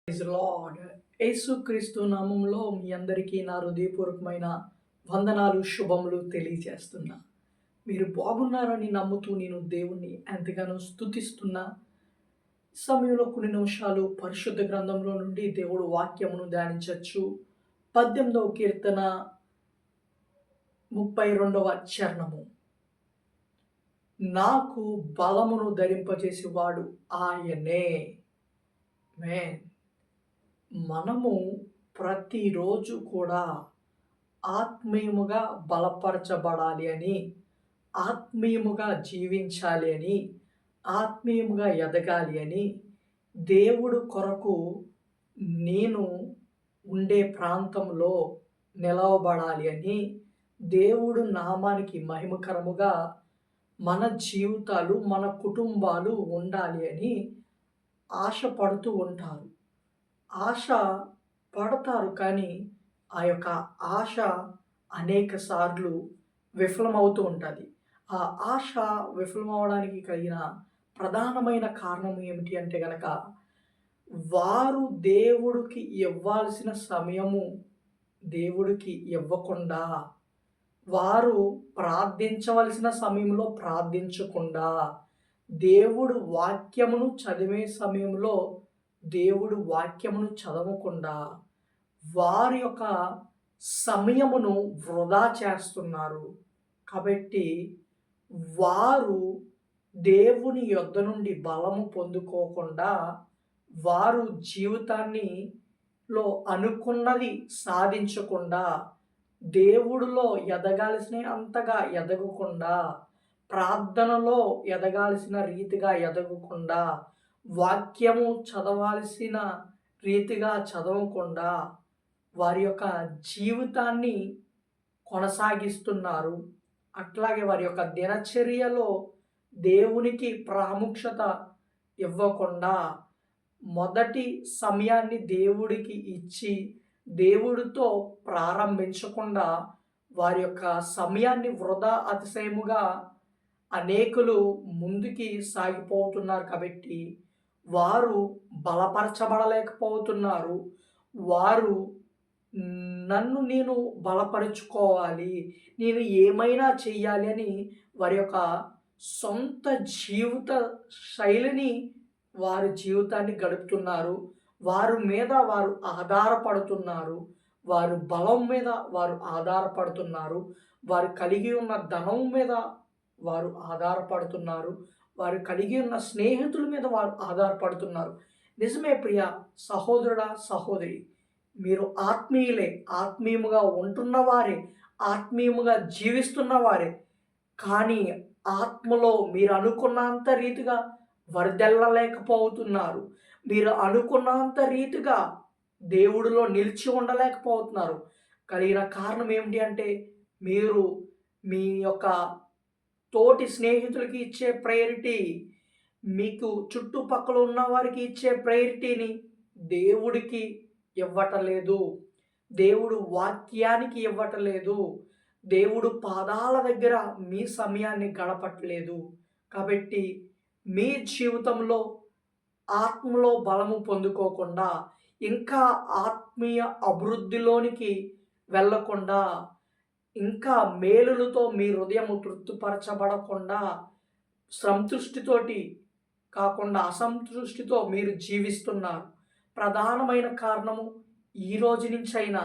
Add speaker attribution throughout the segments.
Speaker 1: Praise lord. యేసుక్రీస్తు నామంలో మీ అందరికీ నా హృదయపూర్వకమైన వందనాలు, శుభములు తెలియజేస్తున్నా. మీరు బాగున్నారని నమ్ముతూ నేను దేవుణ్ణి ఎంతగానో స్తుతిస్తున్నా. ఈ సమయంలో కొన్ని నిమిషాలు పరిశుద్ధ గ్రంథంలో నుండి దేవుడు వాక్యమును ధ్యానించొచ్చు. 18వ కీర్తన 32వ చరణము. నాకు బలమును ధరింపజేసేవాడు ఆయనే. ఆమేన్. మనము ప్రతిరోజు కూడా ఆత్మీయముగా బలపరచబడాలి అని, ఆత్మీయముగా జీవించాలి అని, ఆత్మీయముగా ఎదగాలి అని, దేవుడు కొరకు నేను ఉండే ప్రాంతంలో నిలవబడాలి అని, దేవుడు నామానికి మహిమకరముగా మన జీవితాలు, మన కుటుంబాలు ఉండాలి అని ఆశపడుతూ ఉంటారు. ఆశ పడతారు, కానీ ఆ యొక్క ఆశ అనేక సార్లు విఫలమవుతూ ఉంటుంది. ఆ ఆశ విఫలమవడానికి కలిగిన ప్రధానమైన కారణం ఏమిటి అంటే గనక, వారు దేవుడికి ఇవ్వాల్సిన సమయము దేవుడికి ఇవ్వకుండా, వారు ప్రార్థించవలసిన సమయంలో ప్రార్థించకుండా, దేవుడు వాక్యమును చదివే సమయంలో దేవుడు వాక్యమును చదవకుండా వారి యొక్క సమయమును వృధా చేస్తున్నారు. కాబట్టి వారు దేవుని యొద్ద నుండి బలము పొందుకోకుండా, వారు జీవితాన్ని అనుకున్నది సాధించకుండా, దేవుడిలో ఎదగాల్సిన అంతగా ఎదగకుండా, ప్రార్థనలో ఎదగాల్సిన రీతిగా ఎదగకుండా, వాక్యము చదవాల్సిన రీతిగా చదవకుండా వారి యొక్క జీవితాన్ని కొనసాగిస్తున్నారు. అట్లాగే వారి యొక్క దినచర్యలో దేవునికి ప్రాముఖ్యత ఇవ్వకుండా, మొదటి సమయాన్ని దేవుడికి ఇచ్చి దేవుడితో ప్రారంభించకుండా వారి యొక్క సమయాన్ని వృధా అతిశయముగా అనేకులు ముందుకి సాగిపోతున్నారు. కాబట్టి వారు బలపరచబడలేకపోతున్నారు. వారు నన్ను నేను బలపరుచుకోవాలి, నేను ఏమైనా చెయ్యాలి అని వారి యొక్క సొంత జీవిత శైలిని, వారి జీవితాన్ని గడుపుతున్నారు. వారి మీద వారు ఆధారపడుతున్నారు. వారు బలం మీద వారు ఆధారపడుతున్నారు. వారు కలిగి ఉన్న ధనం మీద వారు ఆధారపడుతున్నారు. వారు కలిగి ఉన్న స్నేహితుల మీద వారు ఆధారపడుతున్నారు. నిజమే ప్రియ సహోదరుడా, సహోదరి, మీరు ఆత్మీయులే, ఆత్మీయముగా ఉంటున్నవారే, ఆత్మీయముగా జీవిస్తున్నవారే. కానీ ఆత్మలో మీరు అనుకున్నంత రీతిగా వర్ధిల్లలేకపోతున్నారు. మీరు అనుకున్నంత రీతిగా దేవుడిలో నిలిచి ఉండలేకపోతున్నారు. కలిగిన కారణం ఏమిటి అంటే, మీరు మీ యొక్క తోటి స్నేహితులకి ఇచ్చే ప్రయారిటీ, మీకు చుట్టుపక్కల ఉన్న వారికి ఇచ్చే ప్రయారిటీని దేవుడికి ఇవ్వటలేదు. దేవుడు వాక్యానికి ఇవ్వటలేదు. దేవుడు పాదాల దగ్గర మీ సమయాన్ని గడపట్లేదు. కాబట్టి మీ జీవితంలో ఆత్మలో బలము పొందుకోకుండా, ఇంకా ఆత్మీయ అభివృద్ధిలోనికి వెళ్ళకుండా, ఇంకా మేలులతో మీ హృదయము తృప్తిపరచబడకుండా, సంతృష్టితోటి కాకుండా అసంతృష్టితో మీరు జీవిస్తున్నారు. ప్రధానమైన కారణము, ఈ రోజు నుంచైనా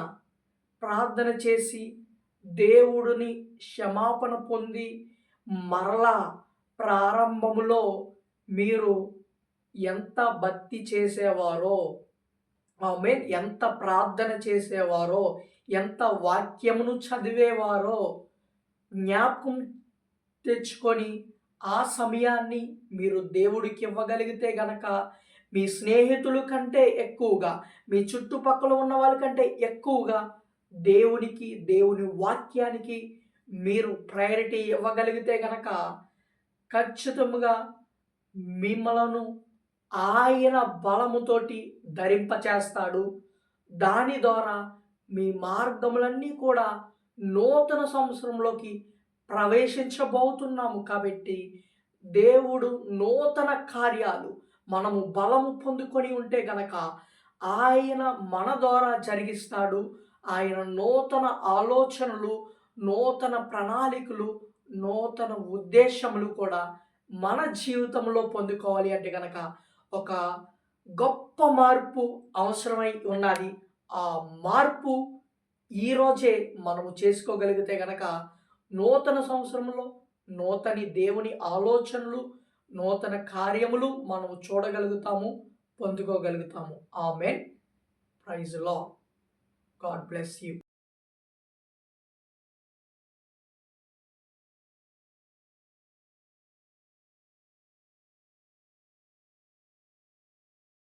Speaker 1: ప్రార్థన చేసి దేవుడిని క్షమాపణ పొంది మరలా ప్రారంభములో మీరు ఎంత భక్తి చేసేవారో, ఎంత ప్రార్థన చేసేవారో, ఎంత వాక్యమును చదివేవారో జ్ఞాపకం తెచ్చుకొని ఆ సమయాన్ని మీరు దేవుడికి ఇవ్వగలిగితే గనక, మీ స్నేహితుల కంటే ఎక్కువగా, మీ చుట్టుపక్కల ఉన్న వాళ్ళ కంటే ఎక్కువగా దేవునికి, దేవుని వాక్యానికి మీరు ప్రయారిటీ ఇవ్వగలిగితే గనక, ఖచ్చితముగా మిమ్మలను ఆయన బలముతోటి ధరింపచేస్తాడు. దాని ద్వారా మీ మార్గములన్నీ కూడా నూతన సంవత్సరంలోకి ప్రవేశించబోతున్నాము. కాబట్టి దేవుడు నూతన కార్యాలు మనము బలము పొందుకొని ఉంటే గనక ఆయన మన ద్వారా జరిగిస్తాడు. ఆయన నూతన ఆలోచనలు, నూతన ప్రణాళికలు, నూతన ఉద్దేశములు కూడా మన జీవితంలో పొందుకోవాలి అంటే గనక ఒక గొప్ప మార్పు అవసరమై ఉన్నది. ఆ మార్పు ఈరోజే మనము చేసుకోగలిగితే గనక నూతన సంవత్సరంలో నూతని దేవుని ఆలోచనలు, నూతన కార్యములు మనము చూడగలుగుతాము, పొందుకోగలుగుతాము. Amen. Praise Lord. God bless you.